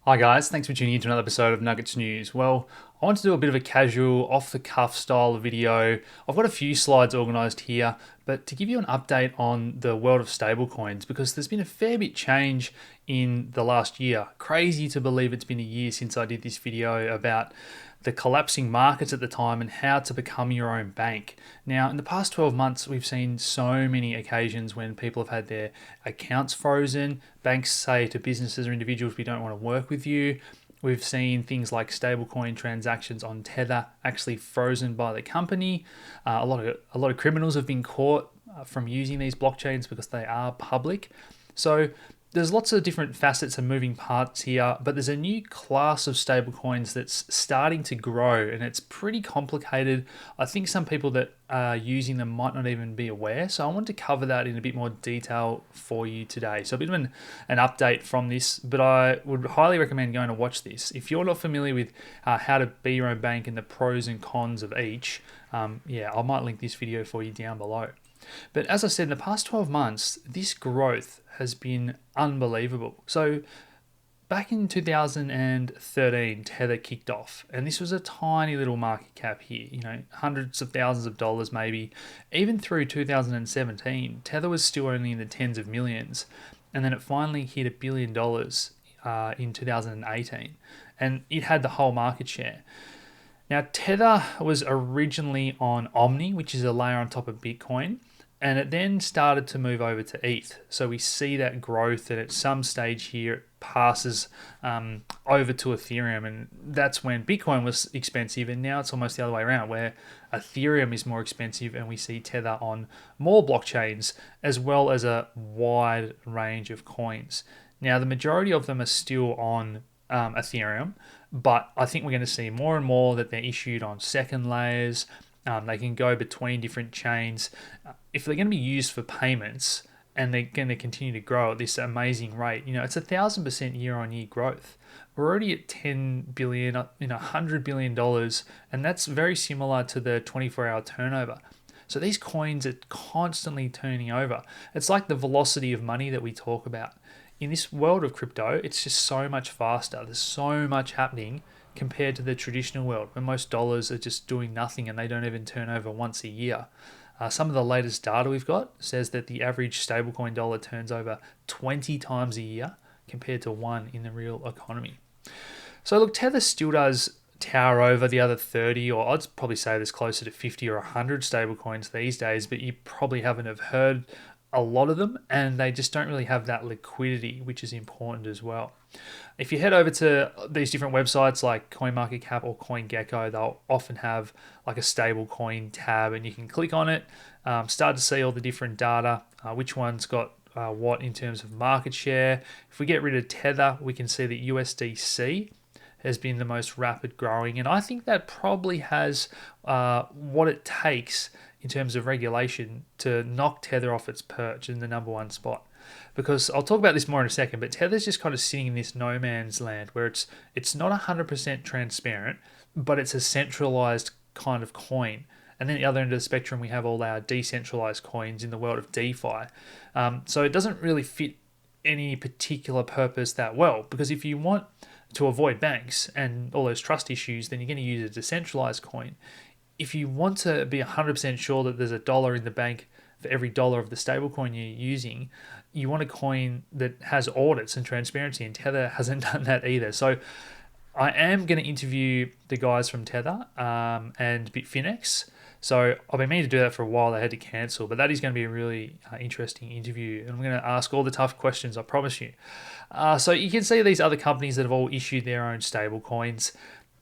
Hi guys, thanks for tuning in to another episode of Nuggets News. Well, I want to do a bit of a casual, off-the-cuff style of video. I've got a few slides organised here, but to give you an update on the world of stablecoins, because there's been a fair bit change in the last year. Crazy to believe it's been a year since I did this video about the collapsing markets at the time and how to become your own bank. Now, in the past 12 months, we've seen so many occasions when people have had their accounts frozen. Banks say to businesses or individuals, we don't want to work with you. We've seen things like stablecoin transactions on Tether actually frozen by the company. A lot of criminals have been caught from using these blockchains because they are public. So there's lots of different facets and moving parts here, but there's a new class of stablecoins that's starting to grow, and it's pretty complicated. I think some people that are using them might not even be aware, so I want to cover that in a bit more detail for you today. So a bit of an update from this, but I would highly recommend going to watch this. If you're not familiar with how to be your own bank and the pros and cons of each, I might link this video for you down below. But as I said, in the past 12 months, this growth has been unbelievable. So back in 2013, Tether kicked off, and this was a tiny little market cap here, hundreds of thousands of dollars maybe. Even through 2017, Tether was still only in the tens of millions, and then it finally hit $1 billion in 2018, and it had the whole market share. Now, Tether was originally on Omni, which is a layer on top of Bitcoin, and it then started to move over to ETH. So we see that growth, and at some stage here, it passes over to Ethereum, and that's when Bitcoin was expensive, and now it's almost the other way around, where Ethereum is more expensive, and we see Tether on more blockchains, as well as a wide range of coins. Now, the majority of them are still on Ethereum, but I think we're going to see more and more that they're issued on second layers. They can go between different chains. If they're going to be used for payments and they're going to continue to grow at this amazing rate, it's 1,000% year-on-year growth. We're already at 10 billion, $100 billion, and that's very similar to the 24-hour turnover. So these coins are constantly turning over. It's like the velocity of money that we talk about. In this world of crypto, it's just so much faster. There's so much happening compared to the traditional world, where most dollars are just doing nothing and they don't even turn over once a year. Some of the latest data we've got says that the average stablecoin dollar turns over 20 times a year compared to 1 in the real economy. So look, Tether still does tower over the other 30, or I'd probably say there's closer to 50 or 100 stablecoins these days, but you probably haven't have heard a lot of them, and they just don't really have that liquidity, which is important as well. If you head over to these different websites like CoinMarketCap or CoinGecko, they'll often have like a stablecoin tab, and you can click on it, start to see all the different data, which one's got what in terms of market share. If we get rid of Tether, we can see that USDC has been the most rapid growing, and I think that probably has what it takes in terms of regulation to knock Tether off its perch in the number one spot. Because I'll talk about this more in a second, but Tether's just kind of sitting in this no man's land where it's not 100% transparent, but it's a centralized kind of coin. And then at the other end of the spectrum, we have all our decentralized coins in the world of DeFi. So it doesn't really fit any particular purpose that well, because if you want to avoid banks and all those trust issues, then you're going to use a decentralized coin. If you want to be 100% sure that there's $1 in the bank for every dollar of the stablecoin you're using, you want a coin that has audits and transparency, and Tether hasn't done that either. So I am going to interview the guys from Tether and Bitfinex. So I've been meaning to do that for a while. They had to cancel, but that is going to be a really interesting interview, and I'm going to ask all the tough questions, I promise you. So you can see these other companies that have all issued their own stable coins.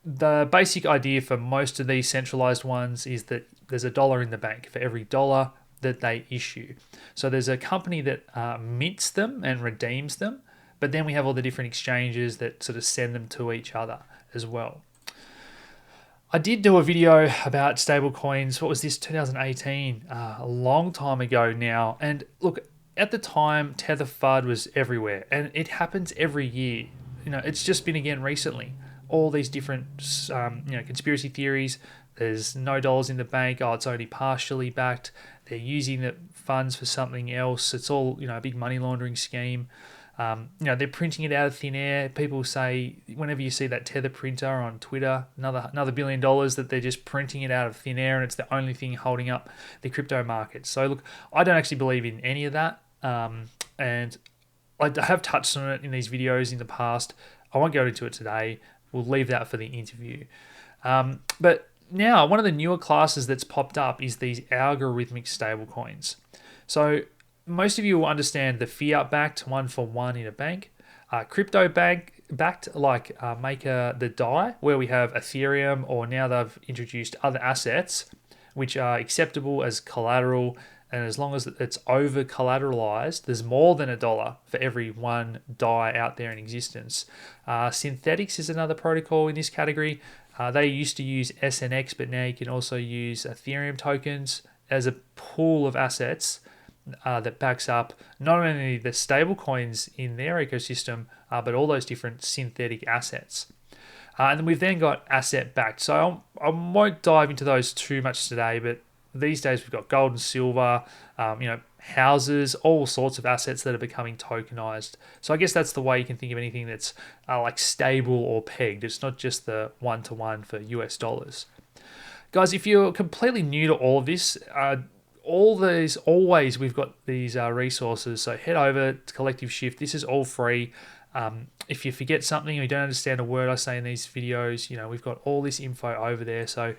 The basic idea for most of these centralized ones is that there's $1 in the bank for every dollar that they issue. So there's a company that mints them and redeems them, but then we have all the different exchanges that sort of send them to each other as well. I did do a video about stablecoins. What was this, 2018? A long time ago now. And look, at the time, Tether FUD was everywhere, and it happens every year. It's just been again recently. All these different, conspiracy theories. There's no dollars in the bank. Oh, it's only partially backed. They're using the funds for something else. It's all, a big money laundering scheme. They're printing it out of thin air. People say whenever you see that Tether printer on Twitter, another $1 billion, that they're just printing it out of thin air and it's the only thing holding up the crypto market. So look, I don't actually believe in any of that. And I have touched on it in these videos in the past. I won't go into it today. We'll leave that for the interview. But now, one of the newer classes that's popped up is these algorithmic stablecoins. So most of you will understand the fiat-backed one-for-one in a bank, crypto-backed like Maker the DAI, where we have Ethereum, or now they've introduced other assets which are acceptable as collateral, and as long as it's over collateralized, there's more than $1 for every one DAI out there in existence. Synthetix is another protocol in this category. They used to use SNX, but now you can also use Ethereum tokens as a pool of assets that backs up not only the stablecoins in their ecosystem, but all those different synthetic assets. And then we've then got asset-backed. So I won't dive into those too much today, but these days we've got gold and silver, houses, all sorts of assets that are becoming tokenized. So I guess that's the way you can think of anything that's like stable or pegged. It's not just the one-to-one for US dollars. Guys, if you're completely new to all of this, we've got these resources. So head over to Collective Shift. This is all free. If you forget something or you don't understand a word I say in these videos, we've got all this info over there. So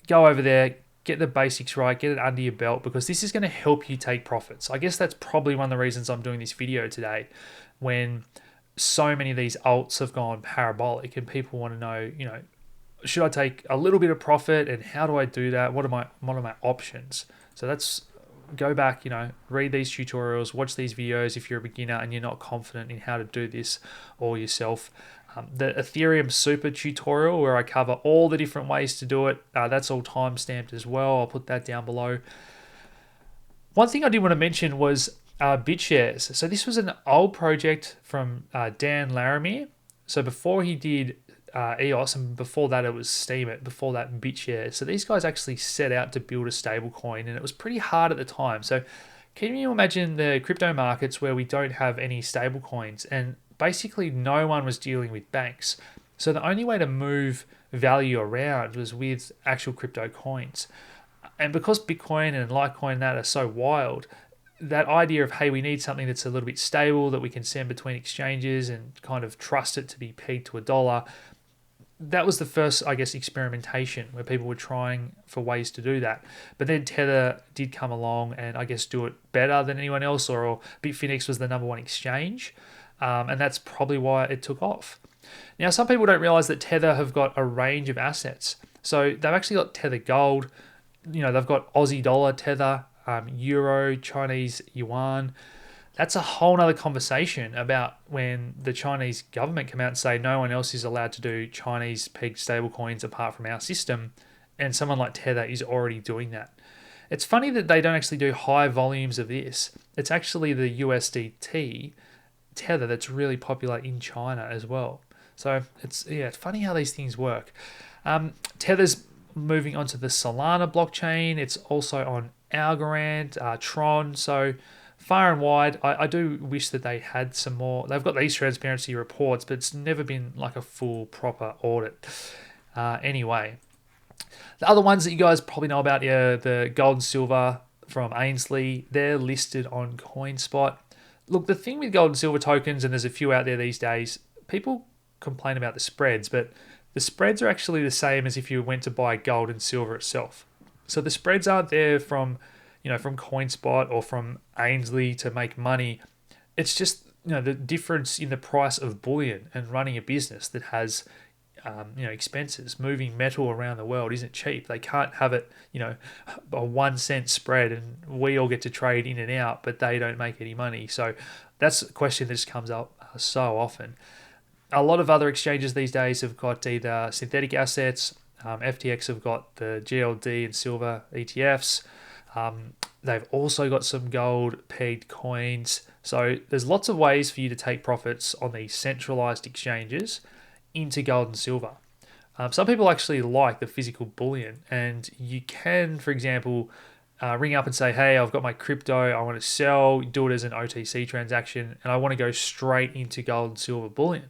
go over there, get the basics right, get it under your belt, because this is going to help you take profits. I guess that's probably one of the reasons I'm doing this video today, when so many of these alts have gone parabolic and people want to know, should I take a little bit of profit, and how do I do that? What are my options? So that's, go back, read these tutorials, watch these videos if you're a beginner and you're not confident in how to do this all yourself. The Ethereum super tutorial, where I cover all the different ways to do it, that's all time stamped as well. I'll put that down below. One thing I did want to mention was BitShares. So this was an old project from Dan Laramie. So before he did EOS, and before that it was Steemit, before that BitShares. So these guys actually set out to build a stablecoin, and it was pretty hard at the time. So can you imagine the crypto markets where we don't have any stablecoins, and basically no one was dealing with banks? So the only way to move value around was with actual crypto coins. And because Bitcoin and Litecoin and that are so wild, that idea of, hey, we need something that's a little bit stable that we can send between exchanges and kind of trust it to be pegged to $1, that was the first, I guess, experimentation where people were trying for ways to do that. But then Tether did come along and I guess do it better than anyone else, or Bitfinex was the #1 exchange. And that's probably why it took off. Now, some people don't realize that Tether have got a range of assets. So they've actually got Tether Gold, they've got Aussie dollar Tether, Euro, Chinese yuan. That's a whole nother conversation about when the Chinese government come out and say no one else is allowed to do Chinese pegged stablecoins apart from our system, and someone like Tether is already doing that. It's funny that they don't actually do high volumes of this. It's actually the USDT Tether that's really popular in China as well. So it's funny how these things work. Tether's moving onto the Solana blockchain. It's also on Algorand, Tron. So far and wide, I do wish that they had some more. They've got these transparency reports, but it's never been like a full proper audit. Anyway, the other ones that you guys probably know about are the gold and silver from Ainsley. They're listed on CoinSpot. Look, the thing with gold and silver tokens, and there's a few out there these days, people complain about the spreads, but the spreads are actually the same as if you went to buy gold and silver itself. So the spreads aren't there from CoinSpot or from Ainsley to make money. It's just, the difference in the price of bullion and running a business that has, expenses. Moving metal around the world isn't cheap. They can't have it, a 1 cent spread and we all get to trade in and out, but they don't make any money. So that's a question that just comes up so often. A lot of other exchanges these days have got either synthetic assets. FTX have got the GLD and silver ETFs. They've also got some gold pegged coins. So there's lots of ways for you to take profits on these centralized exchanges into gold and silver. Some people actually like the physical bullion, and you can, for example, ring up and say, hey, I've got my crypto, I want to sell, do it as an OTC transaction, and I want to go straight into gold and silver bullion.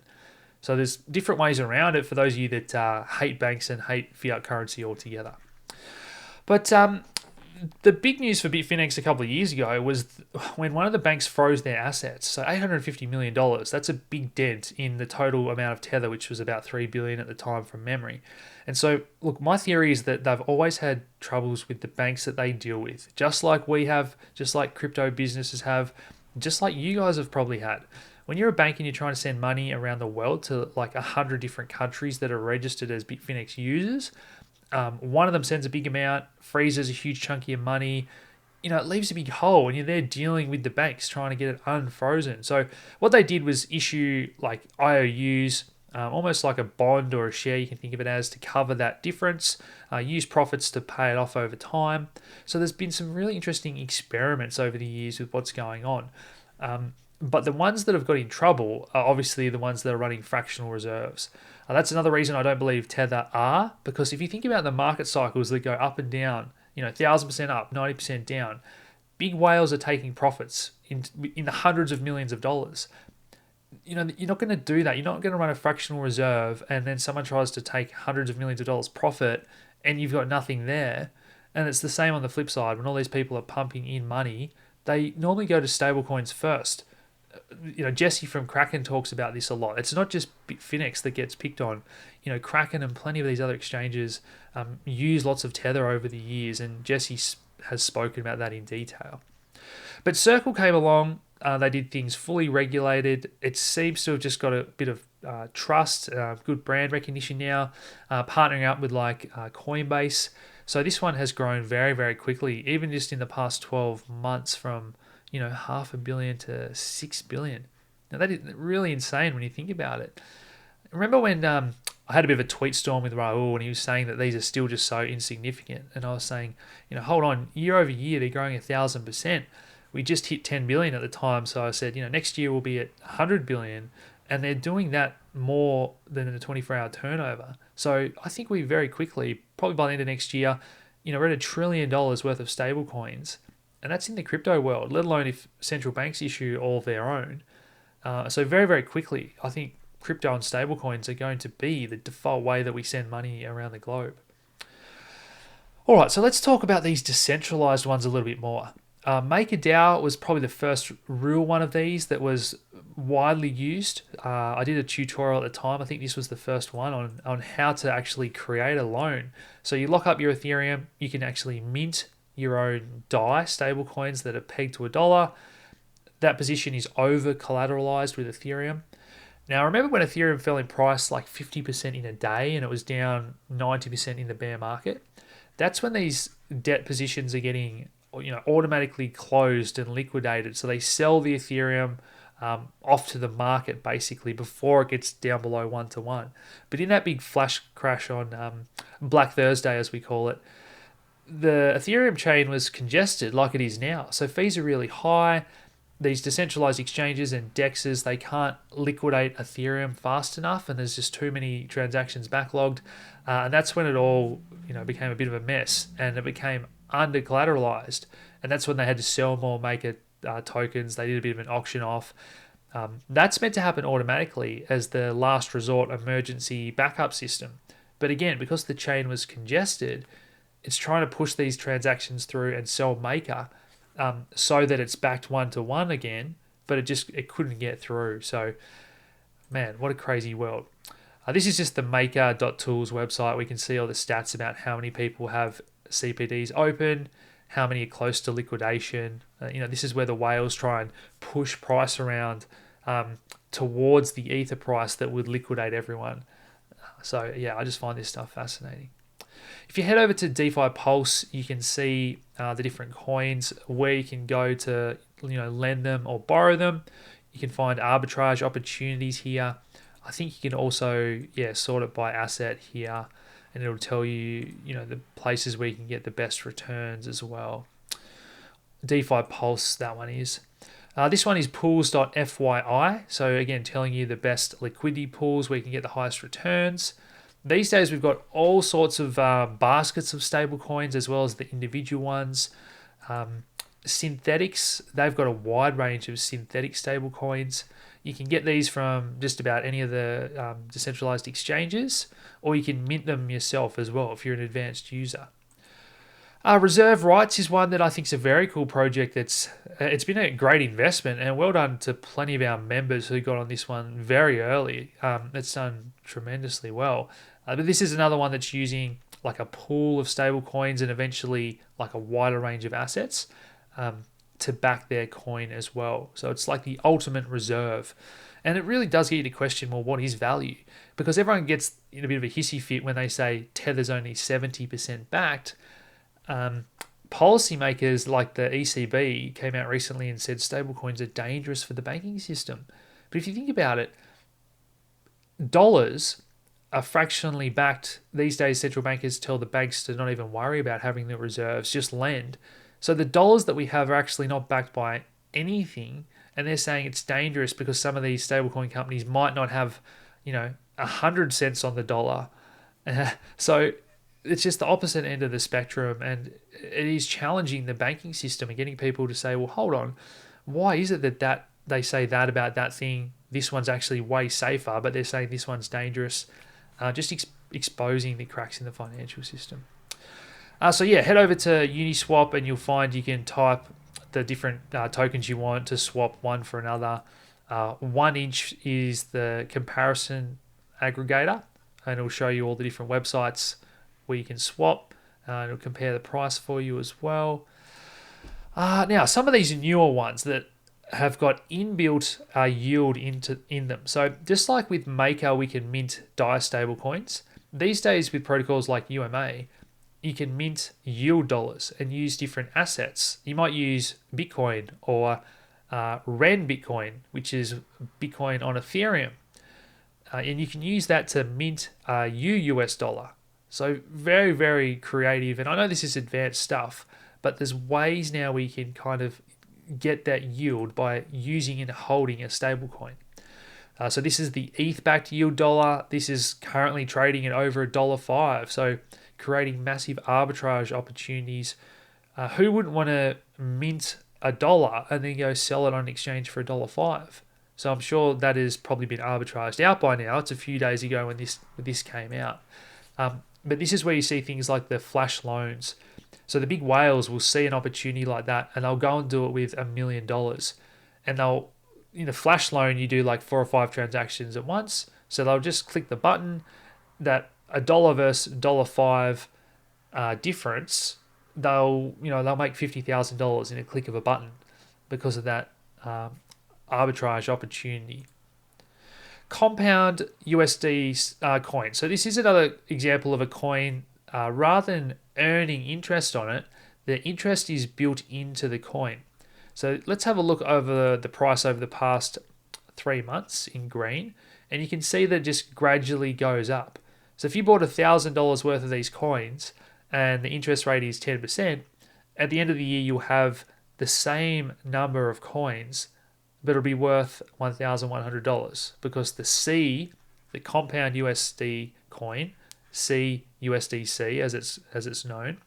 So there's different ways around it for those of you that hate banks and hate fiat currency altogether. But the big news for Bitfinex a couple of years ago was when one of the banks froze their assets. So $850 million, that's a big dent in the total amount of Tether, which was about $3 billion at the time from memory. And so, look, my theory is that they've always had troubles with the banks that they deal with, just like we have, just like crypto businesses have, just like you guys have probably had. When you're a bank and you're trying to send money around the world to like 100 different countries that are registered as Bitfinex users, one of them sends a big amount, freezes a huge chunky of money, it leaves a big hole, and you're there dealing with the banks trying to get it unfrozen. So what they did was issue like IOUs, almost like a bond or a share, you can think of it as, to cover that difference, use profits to pay it off over time. So there's been some really interesting experiments over the years with what's going on. But the ones that have got in trouble are obviously the ones that are running fractional reserves. That's another reason I don't believe Tether are, because if you think about the market cycles that go up and down, 1,000% up, 90% down, big whales are taking profits in the hundreds of millions of dollars. You're not going to do that. You're not going to run a fractional reserve and then someone tries to take hundreds of millions of dollars profit and you've got nothing there. And it's the same on the flip side. When all these people are pumping in money, they normally go to stablecoins first. Jesse from Kraken talks about this a lot. It's not just Bitfinex that gets picked on. Kraken and plenty of these other exchanges use lots of Tether over the years, and Jesse has spoken about that in detail. But Circle came along. They did things fully regulated. It seems to have just got a bit of trust, good brand recognition now, partnering up with like Coinbase. So this one has grown very, very quickly, even just in the past 12 months from $500 million to $6 billion. Now that is really insane when you think about it. Remember when I had a bit of a tweet storm with Raul and he was saying that these are still just so insignificant, and I was saying, hold on, year over year they're growing 1,000%. We just hit 10 billion at the time, so I said, next year we'll be at 100 billion, and they're doing that more than in a 24-hour turnover. So I think we very quickly, probably by the end of next year, we're at $1 trillion worth of stable coins. And that's in the crypto world, let alone if central banks issue all of their own. So very, very quickly, I think crypto and stablecoins are going to be the default way that we send money around the globe. All right, so let's talk about these decentralized ones a little bit more. MakerDAO was probably the first real one of these that was widely used. I did a tutorial at the time. I think this was the first one on how to actually create a loan. So you lock up your Ethereum, you can actually mint your own DAI stablecoins that are pegged to $1. That position is over collateralized with Ethereum. Now, remember when Ethereum fell in price like 50% in a day and it was down 90% in the bear market? That's when these debt positions are getting automatically closed and liquidated. So they sell the Ethereum off to the market basically before it gets down below 1-to-1. But in that big flash crash on Black Thursday, as we call it, the Ethereum chain was congested like it is now. So fees are really high. These decentralized exchanges and DEXs, they can't liquidate Ethereum fast enough, and there's just too many transactions backlogged. And that's when it all became a bit of a mess, and it became under collateralized. And that's when they had to sell more Maker tokens. They did a bit of an auction off. That's meant to happen automatically as the last resort emergency backup system. But again, because the chain was congested, it's trying to push these transactions through and sell Maker so that it's backed 1-to-1 again, but it couldn't get through. So, man, what a crazy world. This is just the maker.tools website. We can see all the stats about how many people have CPDs open, how many are close to liquidation. This is where the whales try and push price around towards the ether price that would liquidate everyone. So, yeah, I just find this stuff fascinating. If you head over to DeFi Pulse, you can see the different coins, where you can go to lend them or borrow them. You can find arbitrage opportunities here. I think you can also sort it by asset here, and it'll tell you the places where you can get the best returns as well. DeFi Pulse, that one is. This one is Pools.fyi. So again, telling you the best liquidity pools where you can get the highest returns. These days, we've got all sorts of baskets of stable coins as well as the individual ones. Synthetix, they've got a wide range of synthetic stablecoins. You can get these from just about any of the decentralized exchanges, or you can mint them yourself as well if you're an advanced user. Reserve Rights is one that I think is a very cool project. It's been a great investment, and well done to plenty of our members who got on this one very early. It's done tremendously well. But this is another one that's using like a pool of stable coins and eventually like a wider range of assets to back their coin as well. So it's like the ultimate reserve. And it really does get you to question, well, what is value? Because everyone gets in a bit of a hissy fit when they say Tether's only 70% backed. Policymakers like the ECB came out recently and said stablecoins are dangerous for the banking system. But if you think about it, dollars are fractionally backed. These days, central bankers tell the banks to not even worry about having the reserves, just lend. So the dollars that we have are actually not backed by anything, and they're saying it's dangerous because some of these stablecoin companies might not have, 100 cents on the dollar. So it's just the opposite end of the spectrum, and it is challenging the banking system and getting people to say, well, hold on, why is it that they say that about that thing? This one's actually way safer, but they're saying this one's dangerous. Just exposing the cracks in the financial system. Head over to Uniswap and you'll find you can type the different tokens you want to swap one for another. 1 inch is the comparison aggregator, and it'll show you all the different websites where you can swap. It'll compare the price for you as well. Now, some of these newer ones that have got inbuilt yield in them. So just like with Maker, we can mint DAI stablecoins. These days with protocols like UMA, you can mint yield dollars and use different assets. You might use Bitcoin or Ren Bitcoin, which is Bitcoin on Ethereum. And you can use that to mint US dollar. So very, very creative. And I know this is advanced stuff, but there's ways now we can kind of get that yield by using and holding a stablecoin. So this is the ETH-backed yield dollar. This is currently trading at over $1.05. So creating massive arbitrage opportunities. Who wouldn't want to mint $1 and then go sell it on exchange for $1.05? So I'm sure that has probably been arbitraged out by now. It's a few days ago when this came out. But this is where you see things like the flash loans. So the big whales will see an opportunity like that and they'll go and do it with $1 million. And they'll, in a flash loan, you do like 4 or 5 transactions at once. So they'll just click the button, that $1 versus $1.05 difference, they'll make $50,000 in a click of a button because of that arbitrage opportunity. Compound USD coin. So this is another example of a coin. Rather than earning interest on it, the interest is built into the coin. So let's have a look over the price over the past 3 months in green, and you can see that it just gradually goes up. So if you bought $1,000 worth of these coins and the interest rate is 10%, at the end of the year you'll have the same number of coins, but it'll be worth $1,100 because the compound USD coin, cUSDC as it's known,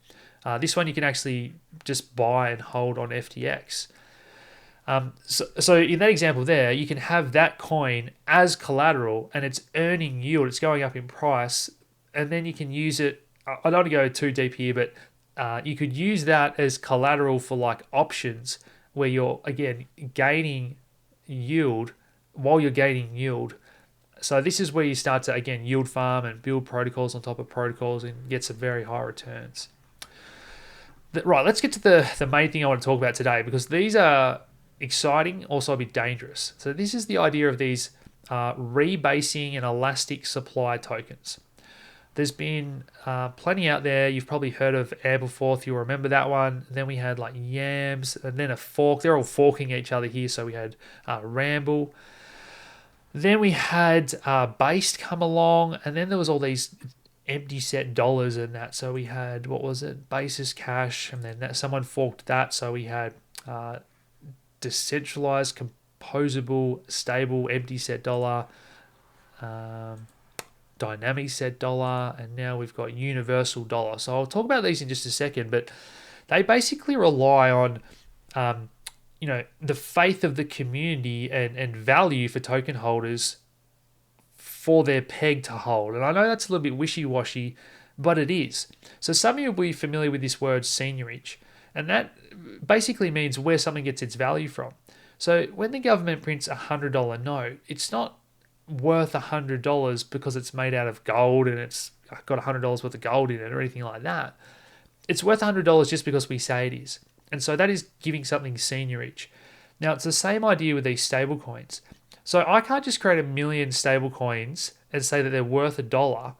this one you can actually just buy and hold on FTX. So in that example there, you can have that coin as collateral and it's earning yield. It's going up in price, and then you can use it. I don't want to go too deep here, but you could use that as collateral for like options where you're, again, gaining yield while you're gaining yield. So this is where you start to, again, yield farm and build protocols on top of protocols and get some very high returns. Right, let's get to the main thing I want to talk about today, because these are exciting, also a bit dangerous. So this is the idea of these rebasing and elastic supply tokens. There's been plenty out there. You've probably heard of Ampleforth. You'll remember that one. Then we had like Yams, and then a fork. They're all forking each other here. So we had Ramble. Then we had Based come along, and then there was all these empty set dollars and that. So we had, what was it? Basis Cash, and then someone forked that. So we had decentralized, composable, stable, empty set dollar. Dynamic set dollar, and now we've got universal dollar. So I'll talk about these in just a second, but They basically rely on the faith of the community and value for token holders for their peg to hold. And I know that's a little bit wishy-washy, but it is. So some of you will be familiar with this word seigniorage, and that basically means where something gets its value from. So when the government prints a $100 note, it's not worth $100 because it's made out of gold and it's got $100 worth of gold in it or anything like that. It's worth $100 just because we say it is. And so that is giving something seigniorage. Now, it's the same idea with these stable coins. So I can't just create 1 million stable coins and say that they're worth $1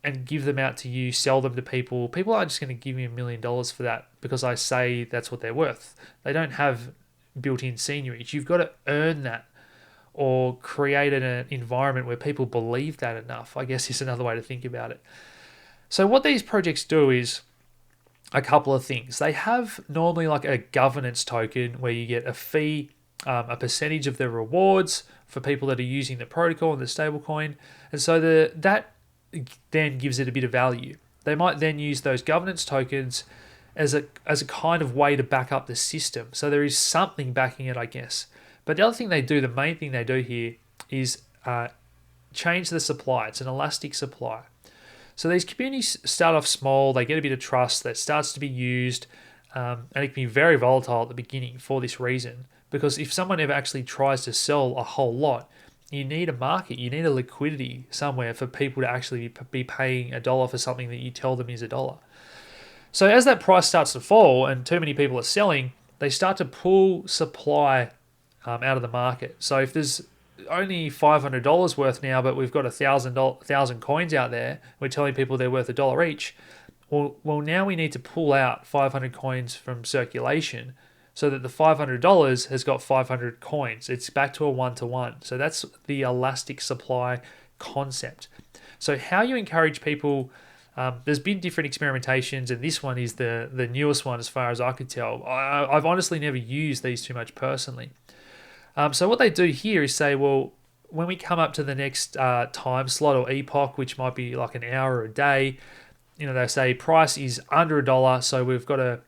and give them out to you, sell them to people. People aren't just going to give me $1 million for that because I say that's what they're worth. They don't have built-in seigniorage. You've got to earn that or create an environment where people believe that enough, I guess is another way to think about it. So what these projects do is a couple of things. They have normally like a governance token where you get a fee, a percentage of the rewards for people that are using the protocol and the stablecoin. And so that then gives it a bit of value. They might then use those governance tokens as a kind of way to back up the system. So there is something backing it, I guess. But the other thing they do, the main thing they do here is change the supply. It's an elastic supply. So these communities start off small, they get a bit of trust that starts to be used, and it can be very volatile at the beginning for this reason. Because if someone ever actually tries to sell a whole lot, you need a market, you need a liquidity somewhere for people to actually be paying $1 for something that you tell them is $1. So as that price starts to fall and too many people are selling, they start to pull supply out of the market. So if there's only $500 worth now, but we've got 1,000 coins out there, we're telling people they're worth $1 each. Well, now we need to pull out 500 coins from circulation so that the $500 has got 500 coins. It's back to a one-to-one. So that's the elastic supply concept. So how you encourage people, there's been different experimentations, and this one is the newest one as far as I could tell. I've honestly never used these too much personally. So what they do here is say, well, when we come up to the next time slot or epoch, which might be like an hour or a day, they say price is under $1, so we've got to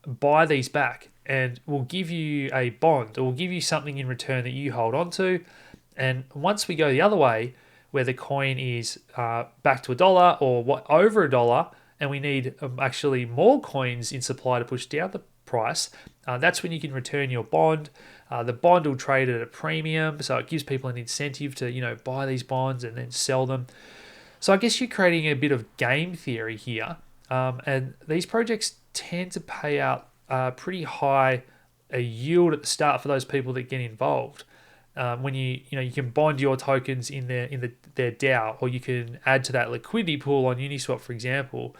buy these back, and we'll give you a bond, or we'll give you something in return that you hold on to. And once we go the other way, where the coin is back to $1 or over $1, and we need actually more coins in supply to push down the price, that's when you can return your bond. The bond will trade at a premium, so it gives people an incentive to buy these bonds and then sell them. So I guess you're creating a bit of game theory here, and these projects tend to pay out pretty high a yield at the start for those people that get involved. When you can bond your tokens in their DAO, or you can add to that liquidity pool on Uniswap, for example.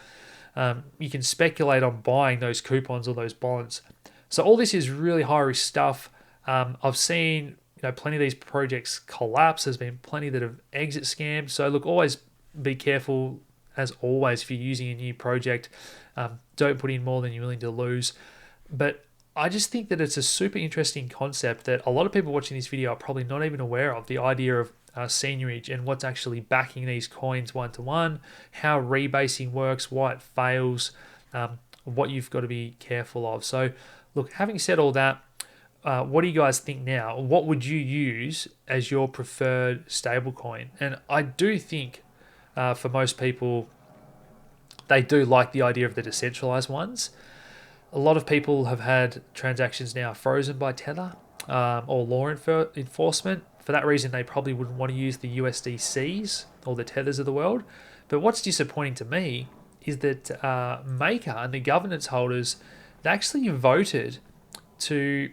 You can speculate on buying those coupons or those bonds. So all this is really high risk stuff. I've seen plenty of these projects collapse. There's been plenty that have exit scammed. So look, always be careful as always if you're using a new project. Don't put in more than you're willing to lose. But I just think that it's a super interesting concept that a lot of people watching this video are probably not even aware of. The idea of seigniorage and what's actually backing these coins one-to-one, how rebasing works, why it fails, what you've got to be careful of. So look, having said all that, what do you guys think now? What would you use as your preferred stablecoin? And I do think for most people, they do like the idea of the decentralized ones. A lot of people have had transactions now frozen by Tether or law enforcement. For that reason, they probably wouldn't want to use the USDCs or the Tethers of the world. But what's disappointing to me is that Maker and the governance holders, they actually voted to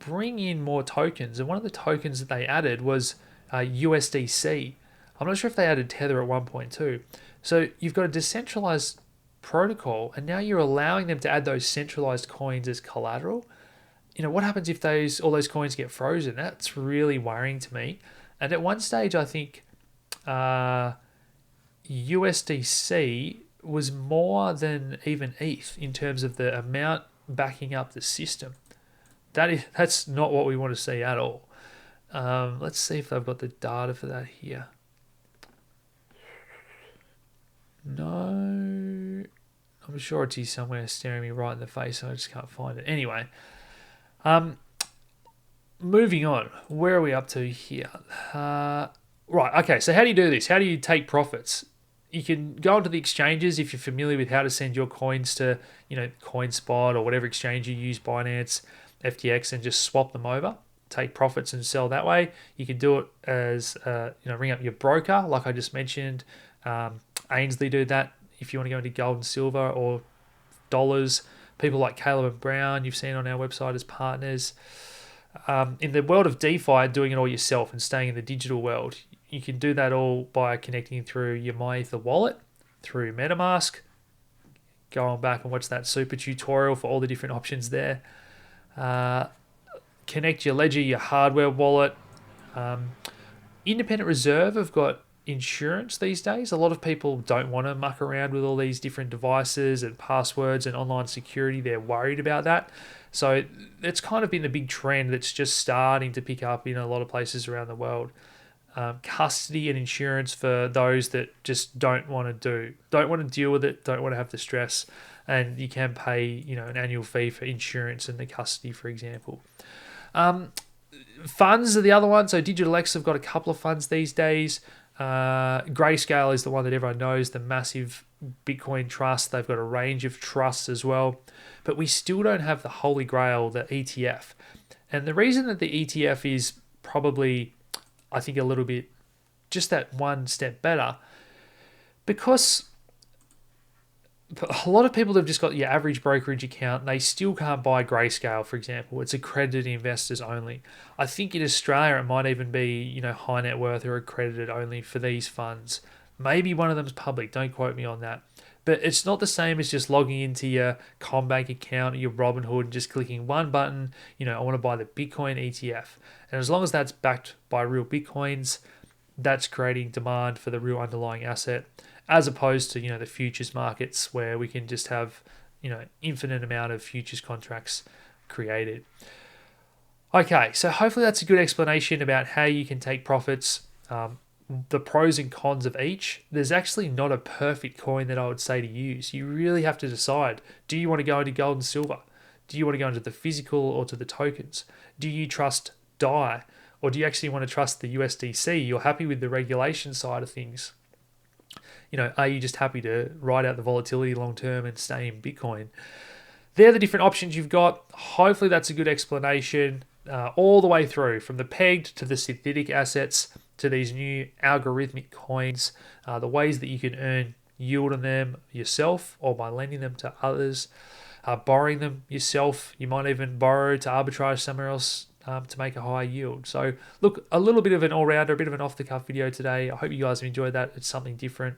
bring in more tokens. And one of the tokens that they added was USDC. I'm not sure if they added Tether at 1.2. So you've got a decentralized protocol, and now you're allowing them to add those centralized coins as collateral. What happens if all those coins get frozen? That's really worrying to me. And at one stage, I think USDC was more than even ETH in terms of the amount backing up the system. That's not what we want to see at all. Let's see if they've got the data for that here. No, I'm sure it's here somewhere staring me right in the face, and I just can't find it. Anyway, moving on. Where are we up to here? Right, okay, so how do you do this? How do you take profits? You can go onto the exchanges if you're familiar with how to send your coins to, CoinSpot or whatever exchange you use, Binance, FTX, and just swap them over, take profits and sell that way. You can do it as, ring up your broker, like I just mentioned. Ainsley do that if you want to go into gold and silver or dollars. People like Caleb and Brown, you've seen on our website as partners. In the world of DeFi, doing it all yourself and staying in the digital world, you can do that all by connecting through your MyEther wallet, through MetaMask. Go on back and watch that super tutorial for all the different options there. Connect your Ledger, your hardware wallet. Independent Reserve have got insurance these days. A lot of people don't want to muck around with all these different devices and passwords and online security. They're worried about that. So it's kind of been a big trend that's just starting to pick up in a lot of places around the world. Custody and insurance for those that just don't want to deal with it, don't want to have the stress, and you can pay an annual fee for insurance and the custody, for example. Funds are the other one. So DigitalX have got a couple of funds these days. Grayscale is the one that everyone knows, the massive Bitcoin trust. They've got a range of trusts as well, but we still don't have the holy grail, the ETF. And the reason that the ETF is probably, I think, a little bit just that one step better, because a lot of people have just got your average brokerage account and they still can't buy Grayscale, for example. It's accredited investors only. I think in Australia it might even be high net worth or accredited only for these funds. Maybe one of them's public, don't quote me on that. But it's not the same as just logging into your CommBank account or your Robinhood and just clicking one button, I want to buy the Bitcoin ETF. And as long as that's backed by real Bitcoins, that's creating demand for the real underlying asset, as opposed to, the futures markets where we can just have, infinite amount of futures contracts created. Okay, so hopefully that's a good explanation about how you can take profits, the pros and cons of each. There's actually not a perfect coin that I would say to use. You really have to decide, do you want to go into gold and silver? Do you want to go into the physical or to the tokens? Do you trust DAI? Or do you actually want to trust the USDC? You're happy with the regulation side of things. Are you just happy to ride out the volatility long term and stay in Bitcoin? They're the different options you've got. Hopefully that's a good explanation all the way through, from the pegged to the synthetic assets to these new algorithmic coins, the ways that you can earn yield on them yourself or by lending them to others, borrowing them yourself. You might even borrow to arbitrage somewhere else to make a higher yield. So look, a little bit of an all-rounder, a bit of an off-the-cuff video today. I hope you guys have enjoyed that. It's something different.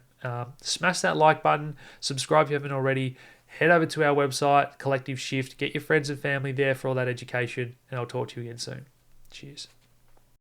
Smash that like button, subscribe if you haven't already, head over to our website, Collective Shift, get your friends and family there for all that education, and I'll talk to you again soon. Cheers.